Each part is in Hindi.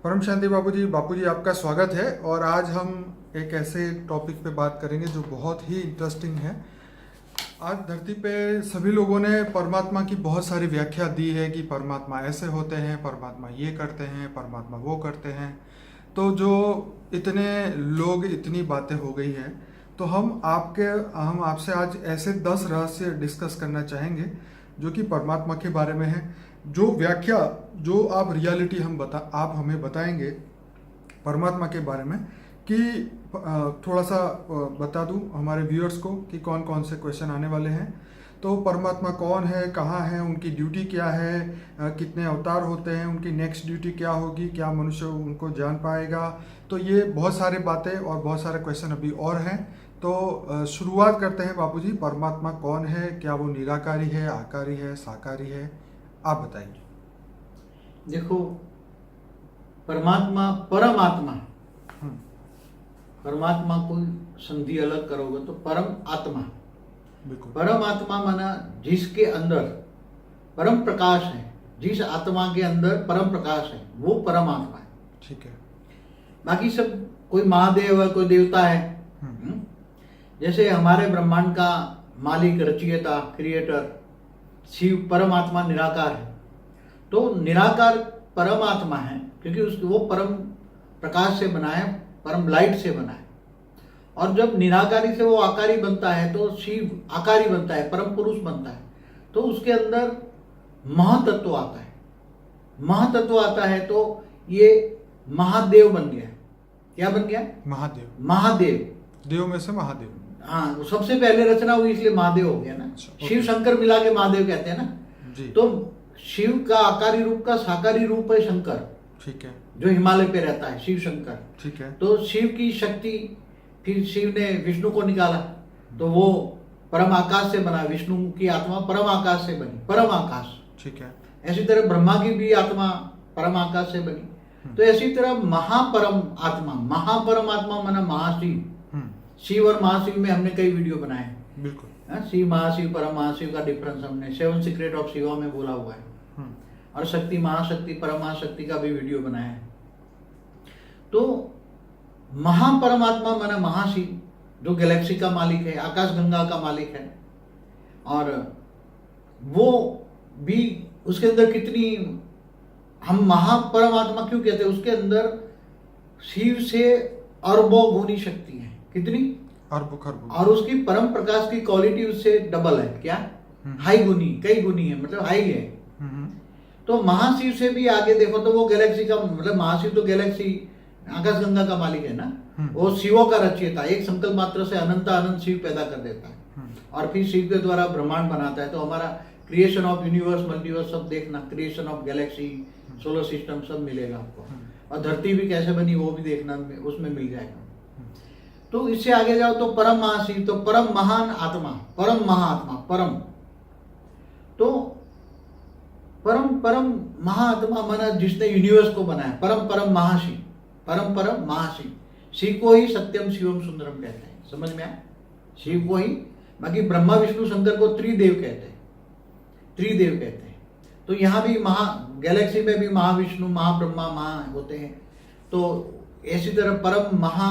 परम शांति बापूजी आपका स्वागत है। और आज हम एक ऐसे टॉपिक पे बात करेंगे जो बहुत ही इंटरेस्टिंग है। आज धरती पे सभी लोगों ने परमात्मा की बहुत सारी व्याख्या दी है कि परमात्मा ऐसे होते हैं, परमात्मा ये करते हैं, परमात्मा वो करते हैं। तो जो इतने लोग इतनी बातें हो गई हैं, तो हम आपसे आज ऐसे 10 रहस्य डिस्कस करना चाहेंगे जो कि परमात्मा के बारे में है। जो व्याख्या, जो आप रियलिटी आप हमें बताएंगे परमात्मा के बारे में, कि थोड़ा सा बता दूं हमारे व्यूअर्स को कि कौन कौन से क्वेश्चन आने वाले हैं। तो परमात्मा कौन है, कहाँ है, उनकी ड्यूटी क्या है, कितने अवतार होते हैं, उनकी नेक्स्ट ड्यूटी क्या होगी, क्या मनुष्य उनको जान पाएगा। तो ये बहुत सारे बातें और बहुत सारे क्वेश्चन अभी और हैं। तो शुरुआत करते हैं बापूजी। परमात्मा कौन है, क्या वो निराकारी है, आकारी है, साकारी है, आप बताइए। देखो, परमात्मा परमात्मा, परमात्मा को संधि अलग करोगे तो परम आत्मा। बिल्कुल। परम आत्मा माना जिसके अंदर परम प्रकाश है, जिस आत्मा के अंदर परम प्रकाश है वो परम आत्मा है। ठीक है। बाकी सब कोई महादेव है, कोई देवता है। जैसे हमारे ब्रह्मांड का मालिक, रचयिता, क्रिएटर शिव परमात्मा निराकार है। तो निराकार परमात्मा है क्योंकि वो परम प्रकाश से बना है, परम लाइट से बना है। और जब निराकारी से वो आकारी बनता है तो शिव आकारी बनता है, परम पुरुष बनता है। तो उसके अंदर महातत्व आता है। महातत्व आता है तो ये महादेव बन गया। क्या बन गया? महादेव। महादेव, देव में से महादेव। हाँ, वो सबसे पहले रचना हुई इसलिए महादेव हो गया ना। शिव शंकर मिला के महादेव कहते हैं ना जी। तो शिव का आकारी रूप का साकारी रूप है शंकर। ठीक है। जो हिमालय पे रहता है, शिव शंकर। ठीक है। तो शिव की शक्ति, फिर शिव ने विष्णु को निकाला तो वो परम आकाश से बना। विष्णु की आत्मा परम आकाश से बनी, परम आकाश। ठीक है। ऐसी तरह ब्रह्मा की भी आत्मा परम आकाश से बनी। तो ऐसी तरह महापरम आत्मा, महापरम आत्मा माना महाशिव। शिव और महाशिव में हमने कई वीडियो बनाए हैं। बिल्कुल। शिव महाशिव, परम महाशिव का डिफरेंस हमने 7 सीक्रेट ऑफ शिवा में बोला हुआ है। और शक्ति महाशक्ति, परम महाशक्ति का भी वीडियो बनाया है। तो महापरमात्मा माना महाशिव, जो गैलेक्सी का मालिक है, आकाश गंगा का मालिक है। और वो भी उसके अंदर कितनी, हम महापरमात्मा क्यों कहते हैं? उसके अंदर शिव से अरबों गुनी शक्ति है। कितनी? अरबों खरबों। और उसकी परम प्रकाश की क्वालिटी उससे डबल है। क्या? हाई गुनी, कई गुनी है, मतलब हाई है। तो महाशिव से भी आगे देखो तो वो गैलेक्सी का, मतलब महाशिव तो गैलेक्सी आकाश गंगा का मालिक है ना। वो शिवों का रचयिता, एक संकल्प मात्र से अनंत अनंत शिव पैदा कर देता है और फिर शिव के द्वारा ब्रह्मांड बनाता है। तो हमारा क्रिएशन ऑफ यूनिवर्स, मल्टीवर्स सब देखना, creation of Galaxy, solar system सब मिलेगा आपको। और धरती भी कैसे बनी वो भी देखना, उसमें मिल जाएगा। तो इससे आगे जाओ तो परम महाशिव, तो परम महान आत्मा, परम महाआत्मा, परम। तो परम महाआत्मा माना जिसने यूनिवर्स को बनाया, परम महाशिव, परम महाशिव। शिव को ही सत्यम शिवम सुंदरम कहते हैं। समझ में आया? शिव को ही। बाकी ब्रह्मा विष्णु शंकर को त्रिदेव कहते हैं, त्रिदेव कहते हैं। तो यहाँ भी गैलेक्सी में भी महाविष्णु, महाब्रह्मा, महा होते हैं। तो ऐसी तरह परम महा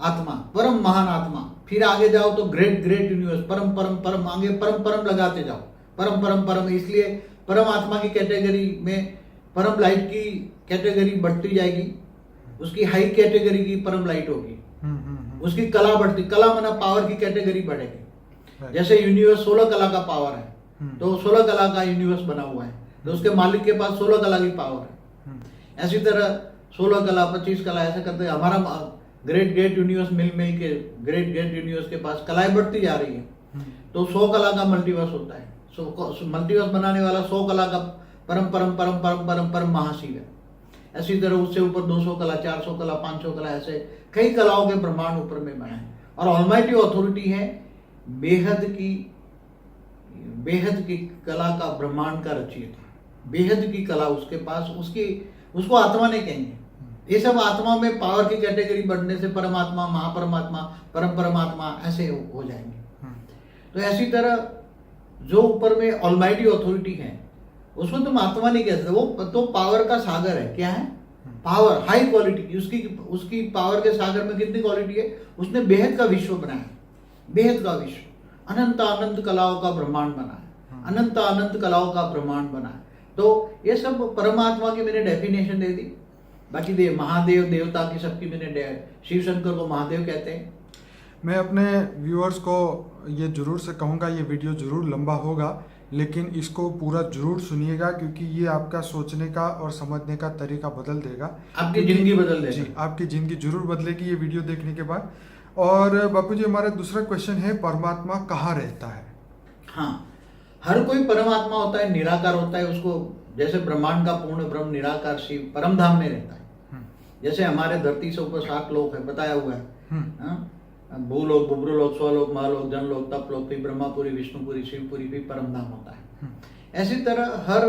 आत्मा, परम महान आत्मा। फिर आगे जाओ तो ग्रेट यूनिवर्स, परम आगे परम लगाते जाओ। परम इसलिए परम आत्मा की कैटेगरी में परम लाइट की कैटेगरी बढ़ती जाएगी। उसकी हाई कैटेगरी की परम लाइट होगी। उसकी कला बढ़ती, कला माना पावर की कैटेगरी बढ़ेगी। जैसे यूनिवर्स 16 कला का पावर है, तो 16 कला का यूनिवर्स बना हुआ है, तो उसके मालिक के पास 16 कला की पावर है। ऐसी तरह 16 कला, 25 कला, ऐसे करते हमारा ग्रेट यूनिवर्स मिल के ग्रेट यूनिवर्स के पास कलाएं बढ़ती जा रही है। तो 100 कला का मल्टीवर्स होता है। मल्टीवर्स बनाने वाला 100 कला का परम महाशिव है। ऐसी तरह उससे ऊपर 200 कला, 400 कला, 500 कला, ऐसे कई कलाओं के ब्रह्मांड ऊपर में बना है। और ऑलमाइटी अथॉरिटी है बेहद की कला का ब्रह्मांड का रचयिता। बेहद की कला उसके पास, उसको आत्मा नहीं कहेंगे। ये सब आत्मा में पावर की कैटेगरी बढ़ने से परमात्मा, महापरमात्मा, परमात्मा ऐसे हो जाएंगे। तो ऐसी तरह जो ऊपर में ऑलमाइटी अथॉरिटी है उसको तुम आत्मा नहीं कह सकते, वो तो पावर का सागर है। क्या है? पावर हाई क्वालिटी की, उसकी पावर के सागर में कितनी क्वालिटी है? उसने बेहद का विश्व बनाया, बेहद का विश्व, अनंत अनंत कलाओं का ब्रह्मांड बना है, अनंत अनंत कलाओं का ब्रह्मांड बना है। तो ये सब परमात्मा की मैंने डेफिनेशन दे दी। बाकी महादेव देवता की सबकी मैंने, शिव शंकर को महादेव कहते हैं। मैं अपने व्यूअर्स को ये जरूर से कहूँगा, ये वीडियो जरूर लंबा होगा, लेकिन इसको पूरा जरूर सुनिएगा, क्योंकि ये आपका सोचने का और समझने का तरीका बदल देगा, आपकी जिंदगी बदल देगा। जी, आपकी जिंदगी जरूर बदलेगी ये वीडियो देखने के बाद। और बापू जी, हमारा दूसरा क्वेश्चन है, परमात्मा कहाँ रहता है? हाँ, हर कोई परमात्मा होता है, निराकार होता है। उसको जैसे ब्रह्मांड का पूर्ण ब्रह्म निराकार शिव परम धाम में रहता है। जैसे हमारे धरती से ऊपर 7 लोक है, बताया हुआ है, भूलोक, बुब्रुलोक, स्वलोक, महालोक, जनलोक, तपलोक, फिर ब्रह्मापुरी, विष्णुपुरी, शिवपुरी, फिर परम धाम होता है। ऐसी तरह हर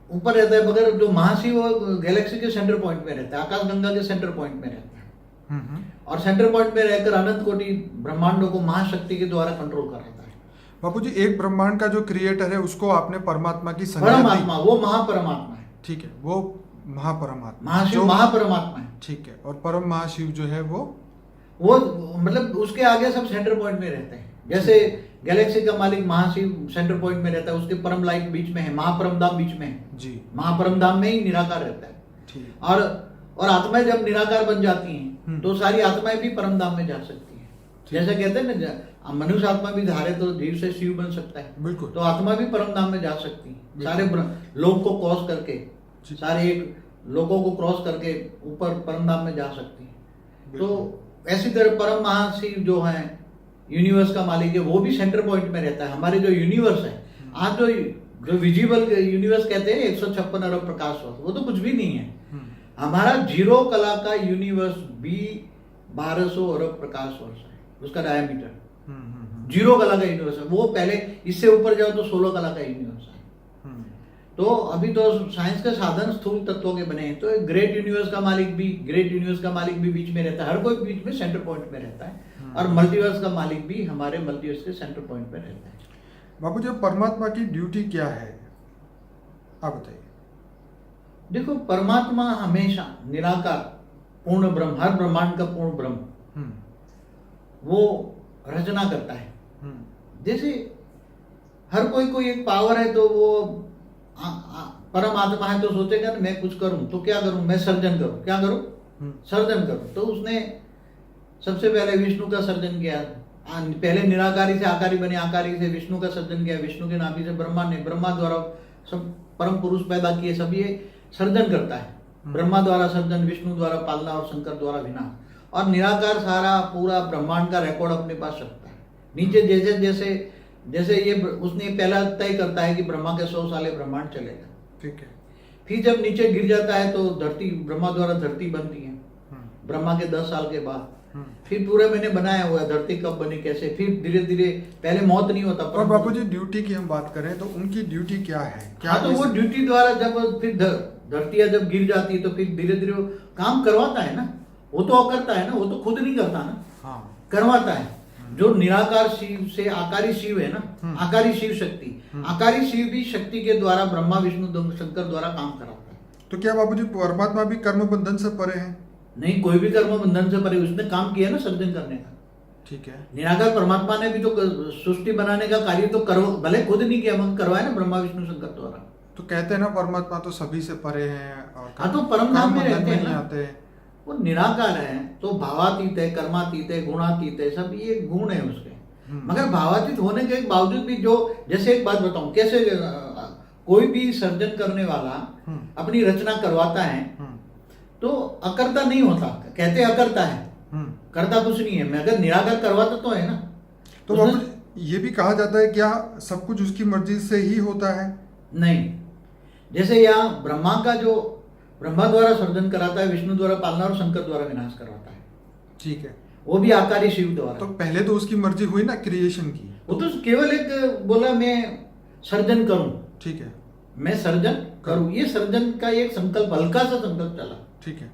ऊपर रहता है, मगर जो महाशिव गैलेक्सी के सेंटर पॉइंट में रहता है, आकाशगंगा के सेंटर पॉइंट में रहता है, और सेंटर पॉइंट में रहकर अनंत कोटि ब्रह्मांडों को महाशक्ति के द्वारा कंट्रोल कर रहा है। बापू जी, एक ब्रह्मांड का जो क्रिएटर है उसको आपने परमात्मा की संज्ञा दी। परमात्मा वो महापरमात्मा है। ठीक है, वो महापरमात्मा, महाशिव महापरमात्मा है। ठीक है, और परम महाशिव जो है वो मतलब उसके आगे सब सेंटर पॉइंट में रहते हैं। जैसे गैलेक्सी का मालिक महाशिव सेंटर पॉइंट में रहता है, उसके परम लाइट बीच में है, महापरम धाम बीच में है जी, महापरम धाम में ही निराकार रहता है। ठीक। और आत्माएं जब निराकार बन जाती हैं तो सारी आत्माएं भी परम धाम में जा सकती हैं। जैसे कहते हैं ना, मनुष्य आत्मा भी धारे तो जीव से शिव बन सकता है, बिल्कुल। तो आत्मा भी परम धाम में जा सकती है, सारे लोक को क्रॉस करके, सारे एक लोगों को क्रॉस करके ऊपर परम धाम में जा सकती है। तो ऐसी तरह परम महाशिव जो है, यूनिवर्स का मालिक है, वो भी सेंटर पॉइंट में रहता है। हमारे जो यूनिवर्स है, आज जो विजिबल यूनिवर्स कहते हैं 156 अरब प्रकाश वर्ष, वो तो कुछ भी नहीं है। हमारा 0 कला का यूनिवर्स भी 1200 अरब प्रकाश वर्ष है, उसका डायमीटर। 0 कला का यूनिवर्स है वो। पहले इससे ऊपर जाओ तो 16 कला का यूनिवर्स है। तो अभी तो साइंस के साधन स्थूल तत्वों के बने हैं। तो ग्रेट यूनिवर्स का मालिक भी बीच में रहता है, हर कोई बीच में सेंटर पॉइंट में रहता है। और मल्टीवर्स का मालिक भी हमारे मल्टीवर्स के सेंटर पॉइंट में रहता है। बाबू जी, परमात्मा की ड्यूटी क्या है, आप बताइए। देखो, परमात्मा हमेशा निराकार पूर्ण ब्रह्म, हर ब्रह्मांड का पूर्ण ब्रह्म, वो रचना करता है। जैसे हर कोई एक पावर है, तो वो परमात्मा है तो सोचेगा ना, मैं कुछ करूं तो क्या करूं, मैं सर्जन करूं, क्या करूं, सर्जन करूं। तो उसने सबसे पहले विष्णु का सर्जन किया। पहले निराकारी से आकारी बने, आकारी से विष्णु का सर्जन किया, विष्णु के नाभि से ब्रह्मा ने, ब्रह्मा द्वारा सब परम पुरुष पैदा किए। सब ये सर्जन करता है। ब्रह्मा द्वारा सर्जन, विष्णु द्वारा पालना और शंकर द्वारा विनाश। और निराकार सारा पूरा ब्रह्मांड का रिकॉर्ड अपने पास रखता है। नीचे जैसे ये उसने पहला तय करता है कि ब्रह्मा के 100 साल ब्रह्मांड चलेगा, ठीक है। फिर जब नीचे गिर जाता है तो धरती, ब्रह्मा द्वारा धरती बनती है ब्रह्मा के 10 साल के बाद। फिर पूरे मैंने बनाया हुआ है धरती कब बनी, कैसे, फिर धीरे धीरे, पहले मौत नहीं होता। और बापू जी, ड्यूटी की हम बात करें तो उनकी ड्यूटी क्या है? क्या तो वो ड्यूटी द्वारा जब फिर धरतियां जब गिर जाती है तो फिर धीरे धीरे वो काम करवाता है ना। वो तो करता है ना, वो तो खुद नहीं करता ना, करवाता है। जो निराकार शिव से आकारी शिव है ना, आकारी शिव शक्ति, आकारी शिव भी शक्ति के द्वारा ब्रह्मा विष्णु शंकर द्वारा काम कराता है। तो क्या बाबूजी, परमात्मा भी कर्म बंधन से परे है? नहीं, कोई भी कर्म बंधन से परे, उसने काम किया ना सर्जन करने का। ठीक है। निराकार परमात्मा ने भी तो सृष्टि बनाने का कार्य तो भले खुद नहीं किया, मगर करवाया ना ब्रह्मा विष्णु शंकर द्वारा। तो कहते हैं ना, परमात्मा तो सभी से परे हैं और तो परम धाम में रहते हैं आते हैं। वो निराकार है तो भावातीत है, कर्मातीत है, गुणातीत है, सब ये गुण है उसके। मगर भावातीत होने के बावजूद भी जो, जैसे एक बात बताऊं, कैसे कोई भी सर्जन करने वाला अपनी रचना करवाता है तो अकर्ता नहीं होता, कहते अकर्ता है, करता कुछ नहीं है, मगर निराकार करवाता तो है ना। तो ये भी कहा जाता है क्या सब कुछ उसकी मर्जी से ही होता है? नहीं, जैसे यहाँ ब्रह्मा का जो ब्रह्मा द्वारा सर्जन कराता है, विष्णु द्वारा पालना और शंकर द्वारा विनाश करवाता है। ठीक है। वो भी आकारी शिव द्वारा। तो पहले तो उसकी मर्जी हुई ना क्रिएशन की। वो तो केवल एक बोला मैं सर्जन करूं। ठीक है, मैं सर्जन करूं, ये सर्जन का एक संकल्प, हल्का सा संकल्प चला। ठीक है।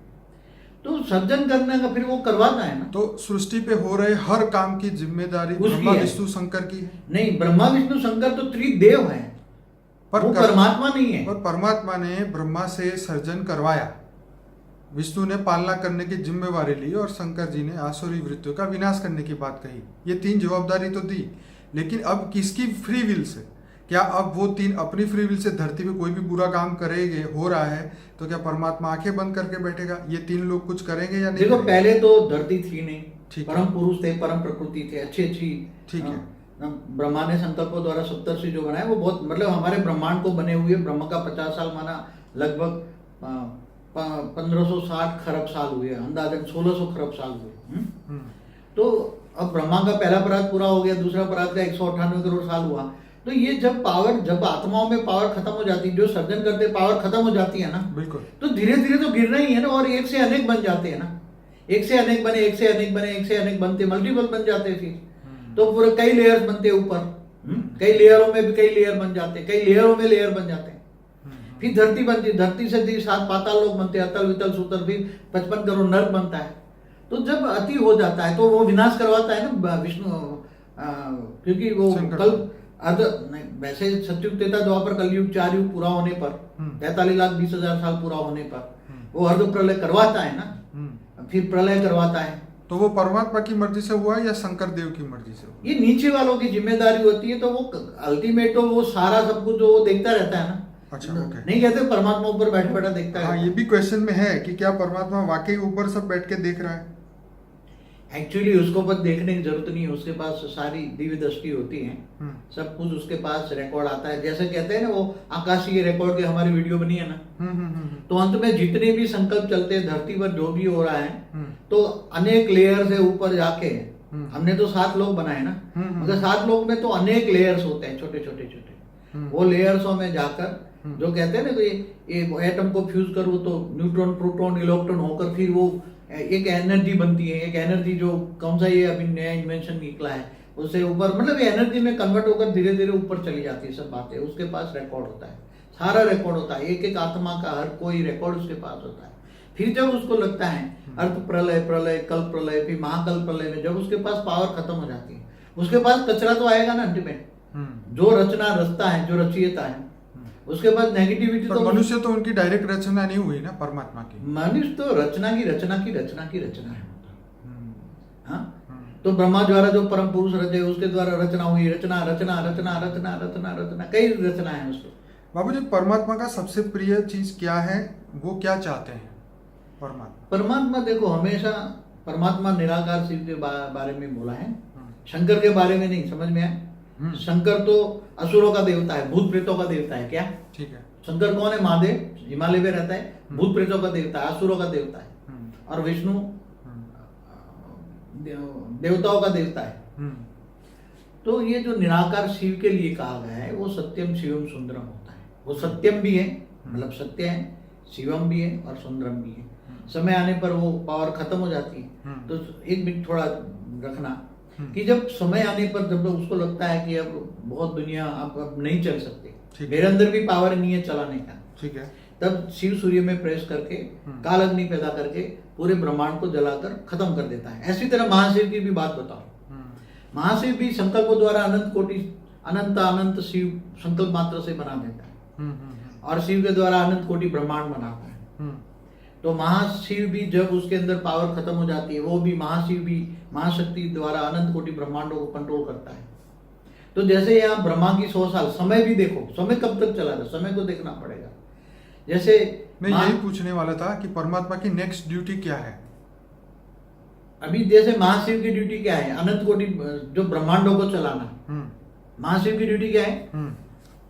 तो सर्जन करने का फिर वो करवाता है ना। तो सृष्टि पे हो रहे हर काम की जिम्मेदारी ब्रह्मा विष्णु शंकर की है? नहीं, ब्रह्मा विष्णु शंकर तो त्रिदेव है, वो कर- परमात्मा नहीं है। और परमात्मा ने ब्रह्मा से सर्जन करवाया, विष्णु ने पालना करने की जिम्मेवारी ली और शंकर जी ने आसुरी वृत्तियों का विनाश करने की बात कही। ये 3 जवाबदारी तो दी, लेकिन अब किसकी फ्री विल से? क्या अब वो 3 अपनी फ्री विल से धरती पे कोई भी बुरा काम करेंगे, हो रहा है, तो क्या परमात्मा आंखें बंद करके बैठेगा? ये 3 लोग कुछ करेंगे या नहीं देखो करेंगे? पहले तो धरती थी नहीं, ठीक है। परम पुरुष थे, परम प्रकृति थे, अच्छी अच्छी। ठीक है। ब्रह्मा ने संकल्पों द्वारा सप्तर्षि जो बनाए वो बहुत, मतलब हमारे ब्रह्मांड को बने हुए ब्रह्म का 50 साल माना लगभग 1560 खरब साल हुए, अंदाजन 1600 खरब साल हुए। हम्म, तो अब ब्रह्मा का पहला पराग पूरा हो गया, दूसरा पराग का 198 करोड़ साल हुआ। तो ये जब आत्माओं में पावर खत्म हो जाती है, जो सर्जन करते पावर खत्म हो जाती है ना, बिल्कुल। तो धीरे धीरे तो गिरना ही है ना, और एक से अनेक बन जाते हैं ना, एक से अनेक बने, एक से अनेक बने, एक से अनेक बनते, मल्टीपल बन जाते हैं फिर। तो पूरे कई लेयर्स बनते हैं ऊपर, कई लेयरों में भी कई लेयर बन जाते हैं, कई लेयरों में लेयर बन जाते हैं। फिर धरती बनती है, धरती से 7 पाताल लोक बनते हैं, अतल वितल सुतल, फिर 55 करोड़ नर्क बनता है। तो जब अति हो जाता है तो वो विनाश करवाता है ना विष्णु, क्योंकि वो शंकर। कल अर्ध नहीं, वैसे सतयुग त्रेता द्वापर कलयुग 4 युग पूरा होने पर, 43,20,000 साल पूरा होने पर वो अर्ध प्रलय करवाता है ना, फिर प्रलय करवाता है। तो वो परमात्मा की मर्जी से हुआ या शंकर देव की मर्जी से हुआ? ये नीचे वालों की जिम्मेदारी होती है, तो वो अल्टीमेट तो वो सारा सब कुछ जो वो देखता रहता है ना। अच्छा, ओके। नहीं कहते परमात्मा ऊपर बैठा बैठा देखता है। हाँ, ये भी क्वेश्चन में है कि क्या परमात्मा वाकई ऊपर सब बैठ के देख रहा है? एक्चुअली उसको बस देखने की जरूरत नहीं है, उसके पास सारी दिव्य दृष्टि होती है, सब कुछ उसके पास रिकॉर्ड आता है। जैसे कहते हैं ना वो आकाशीय रिकॉर्ड की हमारी वीडियो बनी है ना, तो अंत में जितने भी संकल्प चलते हैं धरती पर जो भी हो रहा है, तो अनेक लेयर से ऊपर जाके हमने तो 7 लोग बनाए ना, मगर 7 लोग में तो अनेक लेयर्स होते हैं, छोटे छोटे छोटे। वो लेयर्सों में जाकर जो कहते हैं ना ये एटम को फ्यूज करो तो न्यूट्रॉन प्रोटॉन इलेक्ट्रॉन होकर फिर वो एक एनर्जी बनती है, एक एनर्जी जो कौन सा ये अभी नया इन्वेंशन निकला है, उससे ऊपर मतलब ये एनर्जी में कन्वर्ट होकर धीरे धीरे ऊपर चली जाती है सब बातें। उसके पास रिकॉर्ड होता है, सारा रिकॉर्ड होता है, एक एक आत्मा का हर कोई रिकॉर्ड उसके पास होता है। फिर जब उसको लगता है अर्थ प्रलय, प्रलय, कल्प प्रलय, फिर महाकल्प प्रलय में जब उसके पास पावर खत्म हो जाती है, उसके पास कचरा तो आएगा ना अल्टीमेट, जो रचना रचता है, जो रचयिता है, उसके बाद नेगेटिविटी। तो मनुष्य तो उनकी डायरेक्ट रचना नहीं हुई ना परमात्मा की। मनुष्य तो रचना की रचना की रचना की रचना है। हाँ, तो ब्रह्मा द्वारा जो परम पुरुष रचे उसके द्वारा रचना हुई, रचना रचना रचना रचना रचना रचना, कई रचना है उसको। बाबूजी, परमात्मा का सबसे प्रिय चीज क्या है? वो क्या चाहते हैं परमात्मा? परमात्मा देखो हमेशा परमात्मा निराकार शिव के बारे में बोला है, शंकर के बारे में नहीं। समझ में आया? शंकर तो असुरों का देवता है, भूत प्रेतों का देवता है। क्या? ठीक है। शंकर कौन है? महादेव, हिमालय में रहता है, भूत प्रेतों का देवता है, असुरों का देवता है। और विष्णु देवताओं का देवता है। तो ये जो निराकार शिव के लिए कहा गया है वो सत्यम शिवम सुंदरम होता है। वो सत्यम भी है, मतलब सत्य है, शिवम भी है और सुंदरम भी है। समय आने पर वो पावर खत्म हो जाती है। तो एक मिनट थोड़ा रखना कि जब समय आने पर जब उसको लगता है कि अब बहुत दुनिया अब नहीं चल सकती, मेरे अंदर भी पावर नहीं है चलाने का, ठीक है, तब शिव सूर्य में प्रेस करके काल अग्नि पैदा करके पूरे ब्रह्मांड को जलाकर खत्म कर देता है। ऐसी तरह महाशिव की भी बात बताओ। महाशिव भी संकल्पों द्वारा अनंत कोटि अनंत अनंत शिव संकल्प मात्र से बना देता है, और शिव के द्वारा अनंत कोटि ब्रह्मांड बनाता है। तो महाशिव भी जब उसके अंदर पावर खत्म हो जाती है, वो भी महाशिव भी महाशक्ति द्वारा अनंत कोटि ब्रह्मांडों को कंट्रोल करता है। तो जैसे यहाँ ब्रह्मा की 100 साल, समय भी देखो, समय कब तक चला था, समय को देखना पड़ेगा। जैसे मैं यही पूछने वाला था कि परमात्मा की नेक्स्ट ड्यूटी क्या है? अभी जैसे महाशिव की ड्यूटी क्या है? अनंत कोटि जो ब्रह्मांडों को चलाना। महाशिव की ड्यूटी क्या है?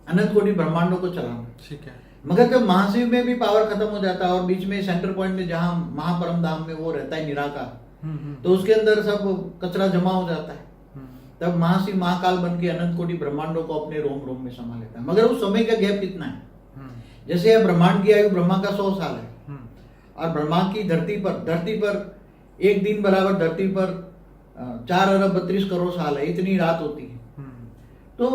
अनंत कोटि ब्रह्मांडों को चलाना। ठीक है। मगर जब महाशिव में भी पावर खत्म हो जाता है और बीच में सेंटर पॉइंट में जहां महापरम धाम में वो रहता है निराकार, तो उसके अंदर सब कचरा जमा हो जाता है। तब महाशिव महाकाल बन के अनंत कोटि ब्रह्मांडों को अपने रोम रोम में समा लेता है। मगर उस समय का गैप कितना है? जैसे यह ब्रह्मांड की आयु ब्रह्मा का 100 साल है, और ब्रह्मा की धरती पर एक दिन बराबर धरती पर 4 अरब 32 करोड़ साल है, इतनी रात होती है। तो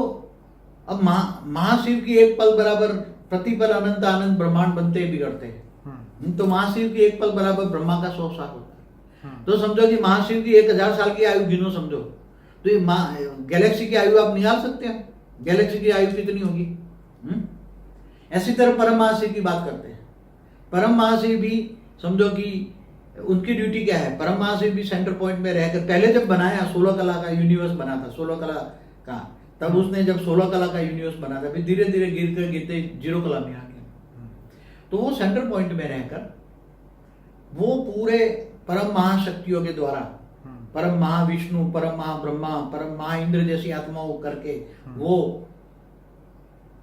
अब महाशिव की एक पल बराबर प्रतिपल अनंत आनंद ब्रह्मांड बनते बिगड़ते हैं। तो महाशिव की एक पल बराबर ब्रह्मा का 100 साल होता है। तो समझो कि महाशिव की 1000 साल की आयु गिनो, समझो तो ये गैलेक्सी की आयु आप निकाल सकते हैं? गैलेक्सी की आयु कितनी होगी? ऐसी तरह परम महाशिव की बात करते हैं। परम महाशिव भी समझो कि उनकी ड्यूटी क्या है, परम महाशिव भी सेंटर पॉइंट में रहकर पहले जब बनाया 16 कला का यूनिवर्स बना था, 16 कला का, तब उसने जब 16 कला का यूनिवर्स बना था, फिर धीरे धीरे गिरते 0 कला में आ गया। तो वो सेंटर पॉइंट में रहकर वो पूरे परम महाशक्तियों के द्वारा, परम महाविष्णु, परम महाब्रह्मा, परम महाइंद्र जैसी आत्माओं करके वो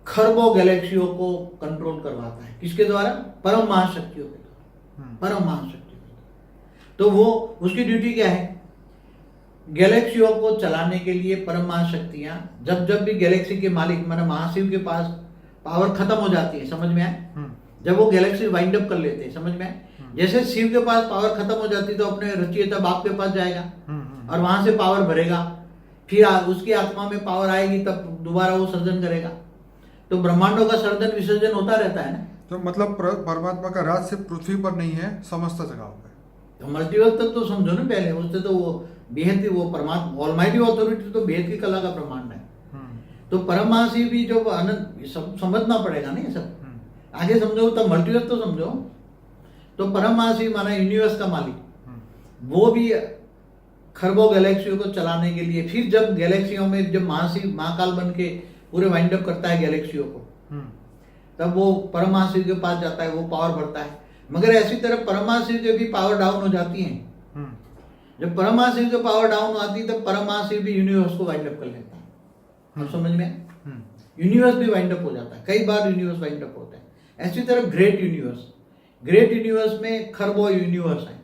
खरबों गैलेक्सियों को कंट्रोल करवाता है। किसके द्वारा? परम महाशक्तियों के द्वारा, परम महाशक्तियों के द्वारा। तो वो उसकी ड्यूटी क्या है? गैलेक्सियों को चलाने के लिए परम महाशक्तियां जब जब भी गैलेक्सी के मालिक माना महाशिव के पास पावर खत्म हो जाती है, समझ में आए, जब वो गैलेक्सी वाइंड अप कर लेते हैं, समझ में आए, जैसे शिव के पास पावर खत्म हो जाती तो अपने रचयिता बाप के पास जाएगा और वहां से पावर भरेगा, फिर उसकी आत्मा में पावर आएगी, तब दोबारा वो सर्जन करेगा। तो ब्रह्मांडों का सर्जन विसर्जन होता रहता है ना। तो मतलब परमात्मा का राज सिर्फ पृथ्वी पर नहीं है, समस्त जगह पे। तो मल्टीवर्स तक तो समझो ना, पहले उससे तो वो बेहद ही, वो परमात्मा ऑलमाइटी ऑथोरिटी तो बेहद की कला का ब्रह्मांड है। तो परम महाशिव भी जो अनंत, सब समझना पड़ेगा ना ये सब, आगे समझो तब मल्टीवर्स तो समझो। तो परम महाशिव माना यूनिवर्स का मालिक, वो भी खरबों गैलेक्सियों को चलाने के लिए, फिर जब गैलेक्सियों में जब महाशिव महाकाल बन के पूरे वाइंड अप करता है गैलेक्सियों को, तब वो परम महाशिव के पास जाता है, वो पावर बढ़ता है। मगर ऐसी तरह परम महाशिव के भी पावर डाउन हो जाती है। जब परम महाशिव के पावर डाउन आती है तब परम महाशिव भी यूनिवर्स को वाइंड अप कर लेता है। अब समझ में, यूनिवर्स भी वाइंड अप हो जाता है, कई बार यूनिवर्स वाइंड अप होता है। ऐसी तरह ग्रेट यूनिवर्स, ग्रेट यूनिवर्स में खरबों यूनिवर्स है।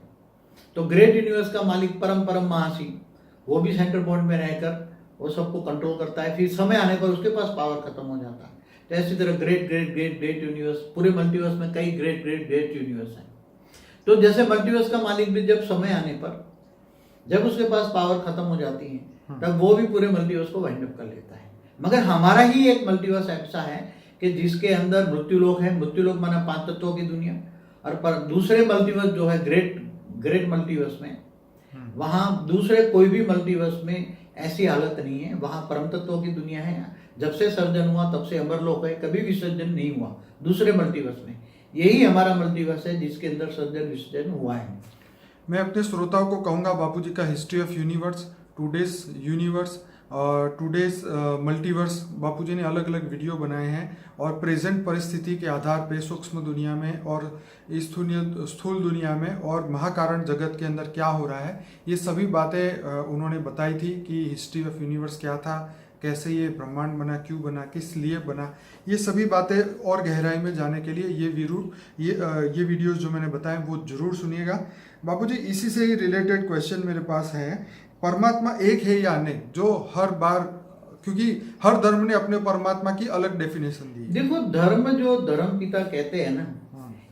तो ग्रेट यूनिवर्स का मालिक परम महाशिव, वो भी सेंटर पॉइंट में रहकर वो सबको कंट्रोल करता है। फिर समय आने पर उसके पास पावर खत्म हो जाता है। तो ऐसी तरह great great great great universe, पूरे मल्टीवर्स में कई ग्रेट ग्रेट ग्रेट यूनिवर्स हैं। तो जैसे मल्टीवर्स का मालिक भी जब समय आने पर, जब उसके पास पावर खत्म हो जाती है, तब वो भी पूरे मल्टीवर्स को वाइंड अप कर लेता है। मगर हमारा ही एक मल्टीवर्स ऐसा है कि जिसके अंदर मृत्युलोक है। मृत्युलोक माना 5 तत्वों की दुनिया, और पर दूसरे मल्टीवर्स जो है ग्रेट मल्टीवर्स में, वहां दूसरे कोई भी मल्टीवर्स में ऐसी हालत नहीं है। वहां परम तत्वों की दुनिया है। जब से सर्जन हुआ तब से अमरलोक है, कभी विसर्जन नहीं हुआ दूसरे मल्टीवर्स में। यही हमारा मल्टीवर्स है जिसके अंदर सर्जन विसर्जन हुआ है। मैं अपने श्रोताओं को कहूँगा बापूजी का history of universe, today's universe और टुडेज मल्टीवर्स, बापूजी ने अलग अलग वीडियो बनाए हैं और प्रेजेंट परिस्थिति के आधार पे सूक्ष्म दुनिया में और स्थूल दुनिया में और महाकारण जगत के अंदर क्या हो रहा है, ये सभी बातें उन्होंने बताई थी कि हिस्ट्री ऑफ यूनिवर्स क्या था, कैसे ये ब्रह्मांड बना, क्यों बना, किस लिए बना। ये सभी बातें और गहराई में जाने के लिए ये वीडियोस जो मैंने बताए वो जरूर सुनिएगा। बापूजी, इसी से ही रिलेटेड क्वेश्चन मेरे पास है, परमात्मा एक है या नहीं? जो हर बार, क्योंकि हर धर्म ने अपने परमात्मा की अलग डेफिनेशन दी है। देखो, धर्म जो धर्म पिता कहते हैं ना,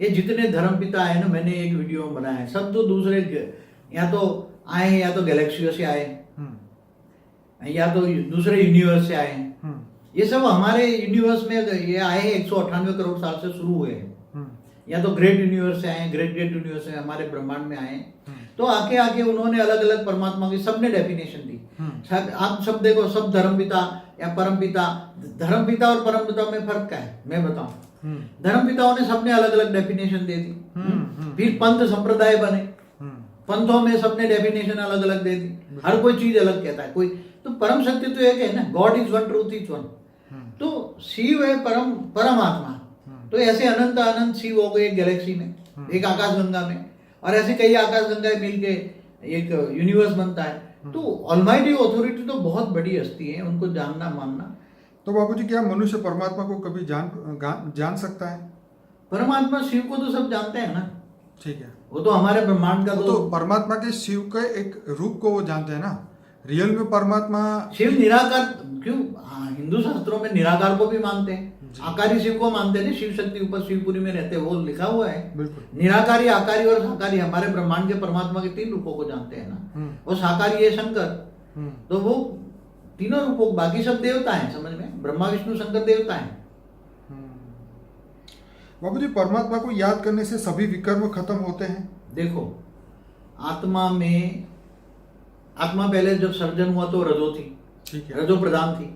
ये जितने धर्म पिता है ना, मैंने एक वीडियो में बनाया है, सब तो दूसरे या तो आए हैं, या तो गैलेक्सियों से आए, या तो दूसरे यूनिवर्स से आए हैं। ये सब हमारे यूनिवर्स में ये आए हैं 198 करोड़ साल से शुरू हुए हैं। या तो ग्रेट यूनिवर्स से आए, ग्रेट यूनिवर्स से हमारे ब्रह्मांड में आए। तो आके उन्होंने अलग अलग परमात्मा की सबने डेफिनेशन दी। आप सब देखो, सब धर्मपिता या परमपिता, धर्मपिता और परमपिता में फर्क क्या है मैं बताऊं। धर्मपिताओं ने सबने अलग अलग डेफिनेशन दे दी। फिर पंथ संप्रदाय बने, पंथों में सबने डेफिनेशन अलग अलग दे दी। हर कोई चीज अलग कहता है। कोई तो परम सत्य तो एक है ना, God is one, truth is one. तो शिव है परमात्मा। तो ऐसे अनंत अनंत शिव हो गए एक गैलेक्सी में, एक आकाश गंगा में, और ऐसे कई आकाश गंगाएं मिलके एक यूनिवर्स बनता है। तो ऑलमाइटी ऑथोरिटी तो बहुत बड़ी हस्ती है, उनको जानना मानना। तो बाबूजी, क्या मनुष्य परमात्मा को कभी जान सकता है? परमात्मा शिव को तो सब जानते हैं ना। ठीक है, वो तो हमारे ब्रह्मांड का तो परमात्मा के शिव के एक रूप को वो जानते हैं ना। रियल में परमात्मा शिव निराकार क्यों? हिंदू शास्त्रों में निराकार को भी मानते हैं, आकारी शिव को मानते हैं। शिव शक्ति ऊपर शिवपुरी में रहते हैं, वो लिखा हुआ है। बिल्कुल। निराकारी, आकारी और साकारी हमारे ब्रह्मांड के परमात्मा के 3 रूपों को जानते हैं ना। और साकारी है शंकर, तो वो तीनों रूपों, बाकी सब देवता हैं, समझ में, ब्रह्मा विष्णु शंकर देवता हैं। बाबूजी, परमात्मा को याद करने से सभी विकर्म खत्म होते हैं? देखो, आत्मा पहले जब सर्जन हुआ तो रजो थी, ठीक है, रजो प्रधान थी।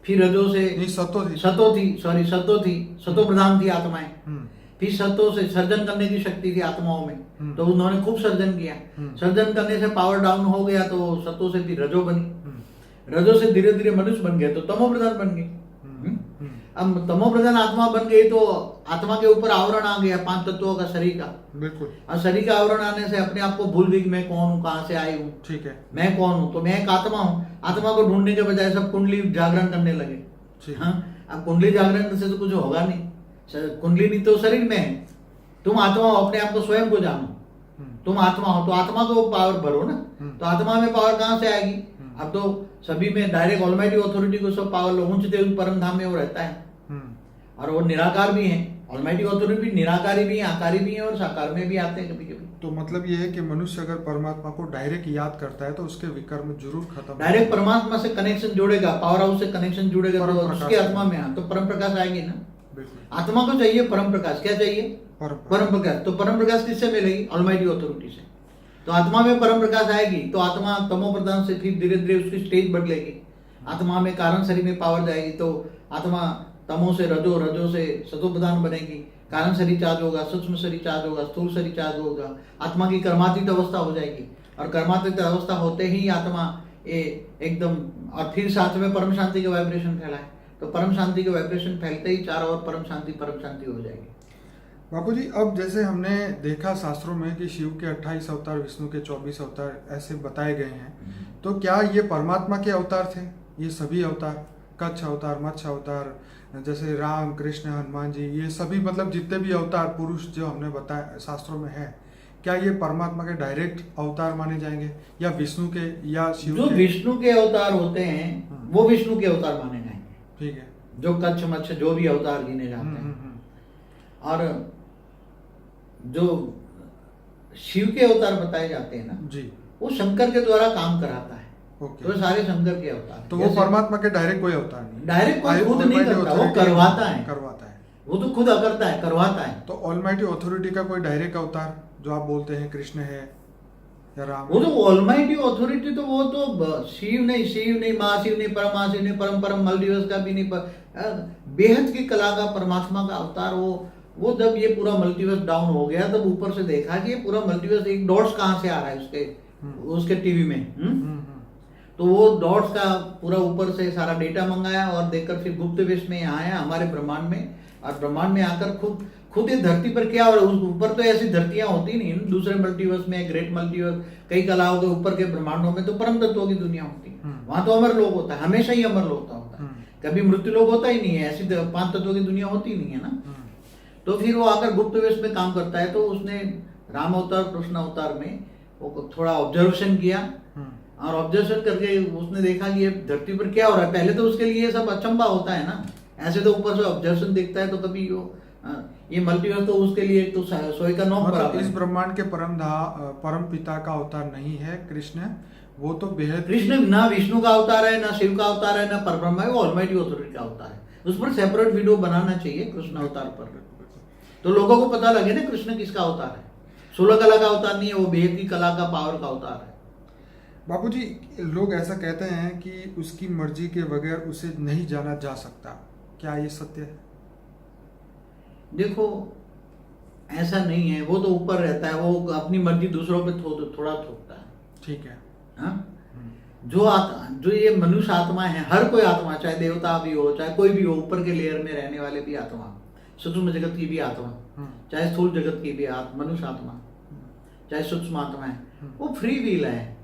फिर रजो से नहीं, सतो थी। सतो थी, सतो प्रधान थी आत्माएं। हम्म, फिर सतो से सर्जन करने की शक्ति थी आत्माओं में, तो उन्होंने खूब सर्जन किया। सर्जन करने से पावर डाउन हो गया तो सतो से फिर रजो बनी, रजो से धीरे धीरे मनुष्य बन गए तो तमो प्रधान बन गए। अब तमो प्रधान आत्मा बन गई तो आत्मा के ऊपर आवरण आ गया 5 तत्वों का, शरीर का। बिल्कुल। और शरीर का आवरण आने से अपने आप को भूल गई कि मैं कौन हूँ, कहाँ से आई हूँ, ठीक है। मैं कौन हूँ। तो मैं एक आत्मा हूँ। आत्मा को ढूंढने के बजाय सब कुंडली जागरण करने लगे। ठीक। हाँ, अब कुंडली जागरण से तो कुछ होगा नहीं, कुंडली नहीं तो शरीर में है। तुम आत्मा हो, अपने आप को स्वयं को जानो, तुम आत्मा हो तो आत्मा को पावर भरो ना। तो आत्मा में पावर कहाँ से आएगी? अब तो सभी में डायरेक्ट ऑलमाइटी अथॉरिटी को सब पावर ऊंच देव परम धाम में वो रहता है, और वो निराकार भी है। ऑलमाइटी अथॉरिटी भी निराकारी भी है, आकारी भी है, और साकार में भी आते हैं कभी कभी। तो मतलब ये है कि मनुष्य अगर परमात्मा को डायरेक्ट याद करता है तो उसके विकर्म जरूर खत्म। डायरेक्ट परमात्मा से कनेक्शन जोड़ेगा, पावर हाउस से कनेक्शन जुड़ेगा तो परम उसके आत्मा में तो परम प्रकाश आएगी ना। बिल्कुल। आत्मा को चाहिए परम प्रकाश। क्या चाहिए? परम परम प्रकाश। तो परम प्रकाश किससे मिलेगी? ऑलमाइटी अथॉरिटी से। तो आत्मा में परम प्रकाश आएगी तो आत्मा तमो प्रधान से फिर धीरे धीरे उसकी स्टेज बदलेगी। आत्मा में कारण शरीर में पावर जाएगी तो आत्मा तमो से रजो, रजो से सतो प्रधान बनेगी। कारण शरीर चार्ज होगा, सूक्ष्म शरीर चार्ज होगा, स्थूल शरीर चार्ज होगा। आत्मा की कर्मातीत अवस्था हो जाएगी, और कर्मातीत अवस्था होते ही आत्मा एकदम, और फिर साथ में परम शांति के वाइब्रेशन फैलाए। तो परम शांति के वाइब्रेशन फैलते ही चारों ओर परम शांति हो जाएगी। बापू जी, अब जैसे हमने देखा शास्त्रों में कि शिव के 28 अवतार, विष्णु के 24 अवतार ऐसे बताए गए हैं, तो क्या ये परमात्मा के अवतार थे ये सभी अवतार? कच्छ अवतार, मत्स्य अवतार, जैसे राम, कृष्ण, हनुमान जी, ये सभी मतलब जितने भी अवतार पुरुष जो हमने बताया शास्त्रों में है, क्या ये परमात्मा के डायरेक्ट अवतार माने जाएंगे या विष्णु के या शिव जो के? विष्णु के अवतार होते हैं वो विष्णु के अवतार माने जाएंगे। ठीक है। जो कच्छ मत्स्य जो भी अवतार गिने जाते हैं। और जो शिव के अवतार बताए जाते हैं ना जी, वो शंकर के द्वारा काम कराता है। ओके। तो सारे शंकर के अवतार हैं। तो वो जैसे परमात्मा के डायरेक्ट कोई अवतार नहीं? डायरेक्ट कोई खुद नहीं करता, वो ऑलमाइटी करवाता है। करवाता है। वो तो खुद करता है, करवाता है। तो ऑलमाइटी अथॉरिटी का कोई डायरेक्ट अवतार जो आप बोलते हैं कृष्ण है या राम? वो तो ऑलमाइटी अथॉरिटी तो वो तो शिव नहीं, महाशिव नहीं, परमाशिव नहीं, परम परम मल्टीवर्स का भी नहीं, बेहद की कला का परमात्मा का अवतार। वो जब ये पूरा मल्टीवर्स डाउन हो गया तब ऊपर से देखा कि ये पूरा मल्टीवर्स एक डॉट्स कहाँ से आ रहा है उसके टीवी में। तो वो डॉट्स का पूरा ऊपर से सारा डेटा मंगाया और देखकर फिर गुप्त वेश में यहाँ आया हमारे ब्रह्मांड में, और ब्रह्मांड में आकर खुद ये धरती पर क्या हो रहा है। उस ऊपर तो ऐसी धरतियां होती नहीं, दूसरे मल्टीवर्स में, ग्रेट मल्टीवर्स, कई कलाओं के ऊपर के ब्रह्मांडों में तो परम तत्वों की दुनिया होती है। वहां तो अमर लोग होता है, हमेशा ही अमर लोग होता है, कभी मृत्यु लोग होता ही नहीं है। ऐसी 5 तत्वों की दुनिया होती नहीं है ना। तो फिर वो आकर गुप्त वेश में काम करता है। तो उसने राम अवतार, कृष्ण अवतार में वो थोड़ा ऑब्जर्वेशन किया, और ऑब्जर्वेशन करके उसने देखा कि ये धरती पर क्या हो रहा है। पहले तो उसके लिए सब अचंबा होता है ना, ऐसे तो ऊपर से ऑब्जर्वेशन देखता है तो कभी ये मल्टीवर्स तो उसके लिए तो सोई का नौ मतलब इस ब्रह्मांड के परम पिता का अवतार नहीं है कृष्ण, वो तो बेहद। कृष्ण ना विष्णु का अवतार है, ना शिव का अवतार है, ना परब्रह्म है, वो ऑलमाइटी अथॉरिटी का अवतार है। उस पर सेपरेट वीडियो बनाना चाहिए कृष्ण अवतार पर, तो लोगों को पता लगे ना कृष्ण किसका अवतार है। 16 कला का अवतार नहीं है, वो बेहद की कला का पावर का अवतार है। बापूजी, लोग ऐसा कहते हैं कि उसकी मर्जी के बगैर उसे नहीं जाना जा सकता, क्या ये सत्य है? देखो ऐसा नहीं है, वो तो ऊपर रहता है, वो अपनी मर्जी दूसरों पे थोड़ा थोपता है। ठीक है। हाँ? जो ये मनुष्य आत्मा है, हर कोई आत्मा, चाहे देवता भी हो, चाहे कोई भी हो, ऊपर के लेयर में रहने वाले भी आत्मा, सूक्ष्म जगत की भी आत्मा, चाहे स्थूल जगत की भी मनुष्य आत्मा, चाहे सूक्ष्म आत्मा है, वो फ्री व्हील है।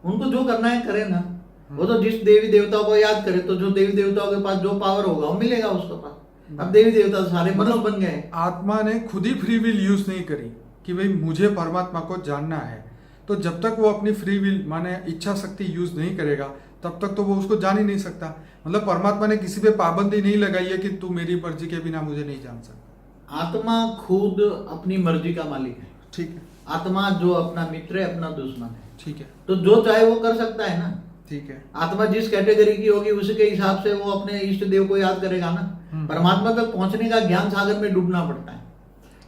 उनको जो करना है करे ना। वो तो जिस देवी देवताओं को याद करे, तो जो देवी देवताओं के पास जो पावर होगा वो मिलेगा उसके पास। अब देवी देवता सारे मनुष्य बन गए। आत्मा ने खुद ही फ्री विल यूज नहीं करी कि भाई मुझे परमात्मा को जानना है, तो जब तक वो अपनी फ्री विल माने इच्छा शक्ति यूज नहीं करेगा तब तक तो वो उसको जान ही नहीं सकता। मतलब परमात्मा ने किसी पे पाबंदी नहीं लगाई है कि तू मेरी मर्जी के बिना मुझे नहीं जान सकता। आत्मा खुद अपनी मर्जी का मालिक है। ठीक है। आत्मा जो अपना मित्र है, अपना दुश्मन है। ठीक है। तो जो चाहे वो कर सकता है ना। ठीक है। आत्मा जिस कैटेगरी की होगी उसी के हिसाब से वो अपने इष्ट देव को याद करेगा ना। परमात्मा तक पहुंचने का ज्ञान सागर में डूबना पड़ता है,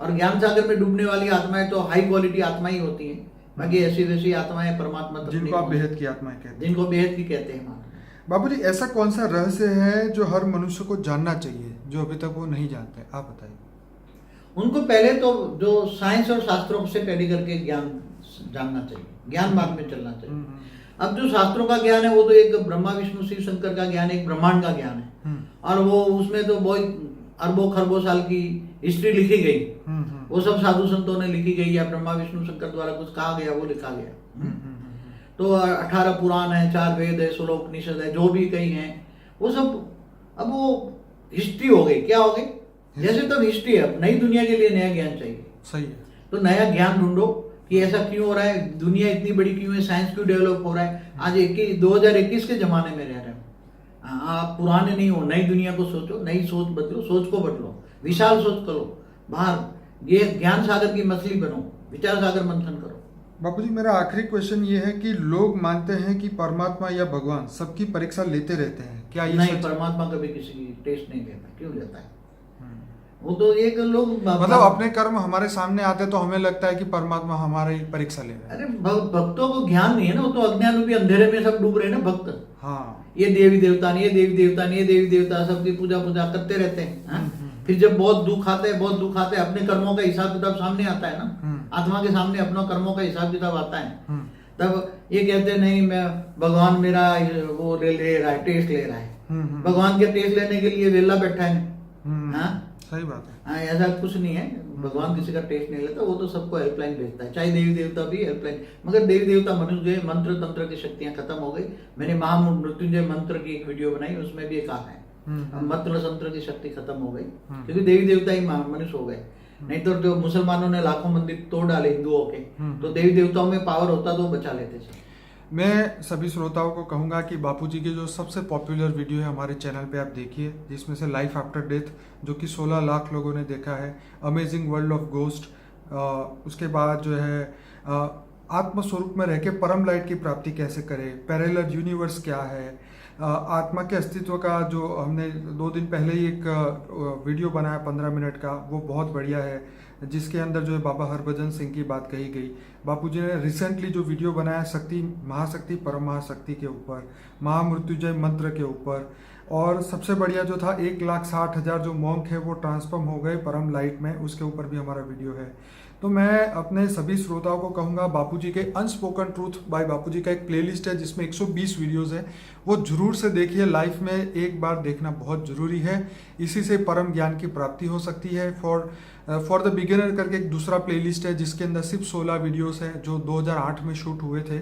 और ज्ञान सागर में डूबने वाली आत्माएं तो हाई क्वालिटी आत्मा ही होती है। बाकी ऐसी वैसी आत्माएं परमात्मा तक जिनको आप बेहद की आत्माएं कहते हैं, जिनको बेहद की कहते हैं। बाबूजी ऐसा कौन सा रहस्य है जो हर मनुष्य को जानना चाहिए जो अभी तक वो नहीं जानते, आप बताइए। उनको पहले तो जो साइंस और शास्त्रों से स्टडी करके ज्ञान जानना चाहिए, ज्ञान मार्ग में चलना चाहिए। अब जो शास्त्रों का ज्ञान है वो तो एक ब्रह्मा विष्णु शिव शंकर का ज्ञान है, एक ब्रह्मांड का ज्ञान है, और वो उसमें तो बहुत अरबों खरबों साल की हिस्ट्री लिखी गई, वो सब साधु संतों ने लिखी गई या ब्रह्मा विष्णु शंकर द्वारा कुछ कहा गया वो लिखा गया। तो 18 पुराण है, 4 वेद है, 16 उपनिषद है, जो भी कई हैं वो सब अब वो हिस्ट्री हो गई। क्या हो गई? जैसे तब हिस्ट्री है, अब नई दुनिया के लिए नया ज्ञान चाहिए। सही है। तो नया ज्ञान ढूंढो कि ऐसा क्यों हो रहा है, दुनिया इतनी बड़ी क्यों है, साइंस क्यों डेवलप हो रहा है। आज 2021 के जमाने में रह रहे हो, आप पुराने नहीं हो, नई दुनिया को सोचो, नई सोच बदलो, सोच को बदलो, विशाल सोच करो, बाहर ये ज्ञान सागर की मछली बनो, विचार सागर मंथन करो। बापूजी मेरा आखिरी क्वेश्चन ये है कि लोग मानते हैं कि परमात्मा या भगवान सबकी परीक्षा लेते रहते हैं, क्या ये नहीं, सच? परमात्मा कभी किसी की टेस्ट नहीं लेता। क्यों लेता है? वो तो एक लोग मतलब अपने कर्म हमारे सामने आते तो हमें लगता है कि परमात्मा हमारी परीक्षा ले रहा है। अरे भक्तों को ज्ञान नहीं है ना, वो तो अज्ञान रूपी अंधेरे में सब डूब रहे हैं ना भक्त। हाँ, ये देवी देवता नहीं, ये देवी देवता नहीं, ये देवी देवता, सबकी पूजा करते रहते हैं, हाँ? फिर जब बहुत दुख आते हैं, बहुत दुख आते हैं, अपने कर्मों का हिसाब किताब सामने आता है ना, आत्मा के सामने अपनों कर्मों का हिसाब किताब आता है, तब ये कहते हैं नहीं, मैं भगवान मेरा वो ले रहा है, टेस्ट ले रहा है। भगवान के टेस्ट लेने के लिए वेला बैठा है, हाँ? सही बात है। हाँ, ऐसा कुछ नहीं है, भगवान किसी का टेस्ट नहीं लेता, वो तो सबको हेल्पलाइन भेजता है, चाहे देवी देवता भी हेल्पलाइन। मगर देवी देवता मनुष्य गए, मंत्र तंत्र की शक्तियां खत्म हो गई। मैंने महामृत्युंजय मंत्र की एक वीडियो बनाई, उसमें भी ये कहा है मंत्र तंत्र की शक्ति खत्म हो गई, क्योंकि देवी देवता ही मनुष्य हो गए। नहीं तो जो मुसलमानों ने लाखों मंदिर तोड़ डाले हिंदुओं के, तो देवी देवताओं में पावर होता तो वो बचा लेते थे। मैं सभी श्रोताओं को कहूंगा कि बापूजी की जो सबसे पॉपुलर वीडियो है हमारे चैनल पे आप देखिए, जिसमें से लाइफ आफ्टर डेथ जो कि 16 लाख लोगों ने देखा है, अमेजिंग वर्ल्ड ऑफ गोस्ट, उसके बाद जो है आत्मस्वरूप में रह के परम लाइट की प्राप्ति कैसे करें, पैरेलल यूनिवर्स क्या है, आत्मा के अस्तित्व का जो हमने 2 दिन पहले ही एक वीडियो बनाया 15 मिनट का, वो बहुत बढ़िया है, जिसके अंदर जो है बाबा हरभजन सिंह की बात कही गई। बापूजी ने रिसेंटली जो वीडियो बनाया शक्ति महाशक्ति परम महाशक्ति के ऊपर, महामृत्युंजय मंत्र के ऊपर, और सबसे बढ़िया जो था 1,60,000 जो मॉन्क है वो ट्रांसफॉर्म हो गए परम लाइट में, उसके ऊपर भी हमारा वीडियो है। तो मैं अपने सभी श्रोताओं को कहूँगा बापूजी के अनस्पोकन ट्रूथ बाय बापूजी का एक प्लेलिस्ट है जिसमें 120 वीडियोस है, वो जरूर से देखिए। लाइफ में एक बार देखना बहुत ज़रूरी है, इसी से परम ज्ञान की प्राप्ति हो सकती है। फॉर द बिगिनर करके एक दूसरा प्लेलिस्ट है जिसके अंदर सिर्फ 16 वीडियोस हैं जो 2008 में शूट हुए थे,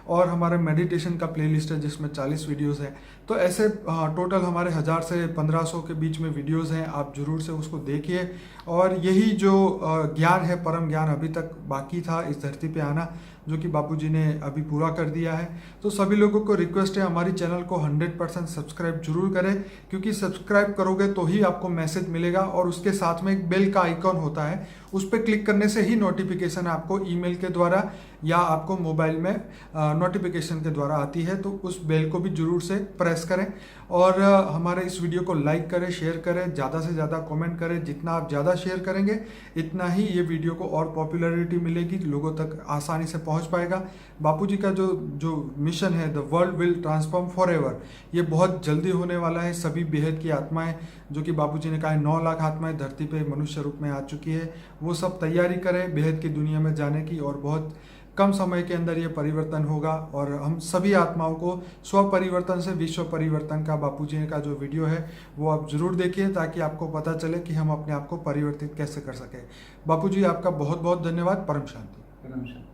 और हमारे मेडिटेशन का प्लेलिस्ट है जिसमें 40 वीडियोस हैं। तो ऐसे टोटल हमारे 1000 से 1500 के बीच में वीडियोस हैं, आप जरूर से उसको देखिए। और यही जो ज्ञान है, परम ज्ञान अभी तक बाकी था इस धरती पे आना, जो कि बापूजी ने अभी पूरा कर दिया है। तो सभी लोगों को रिक्वेस्ट है हमारी चैनल को 100% सब्सक्राइब जरूर करें, क्योंकि सब्सक्राइब करोगे तो ही आपको मैसेज मिलेगा, और उसके साथ में एक बेल का आइकॉन होता है, उस पर क्लिक करने से ही नोटिफिकेशन आपको ईमेल के द्वारा या आपको मोबाइल में नोटिफिकेशन के द्वारा आती है। तो उस बेल को भी जरूर से प्रेस करें, और हमारे इस वीडियो को लाइक करें, शेयर करें, ज़्यादा से ज़्यादा कमेंट करें। जितना आप ज़्यादा शेयर करेंगे इतना ही ये वीडियो को और पॉपुलैरिटी मिलेगी, लोगों तक आसानी से पहुंच पाएगा। बापूजी का जो मिशन है, the world will transform forever, ये बहुत जल्दी होने वाला है। सभी बेहद की आत्माएं, जो कि बापूजी ने कहा है 9 लाख आत्माएं धरती पे मनुष्य रूप में आ चुकी है, वो सब तैयारी करें बेहद की दुनिया में जाने की, और बहुत कम समय के अंदर ये परिवर्तन होगा। और हम सभी आत्माओं को स्व परिवर्तन से विश्व परिवर्तन का बापूजी का जो वीडियो है वो आप जरूर देखिए, ताकि आपको पता चले कि हम अपने आप को परिवर्तित कैसे कर सकें। बापूजी आपका बहुत बहुत धन्यवाद। परम शांति। परम शांति।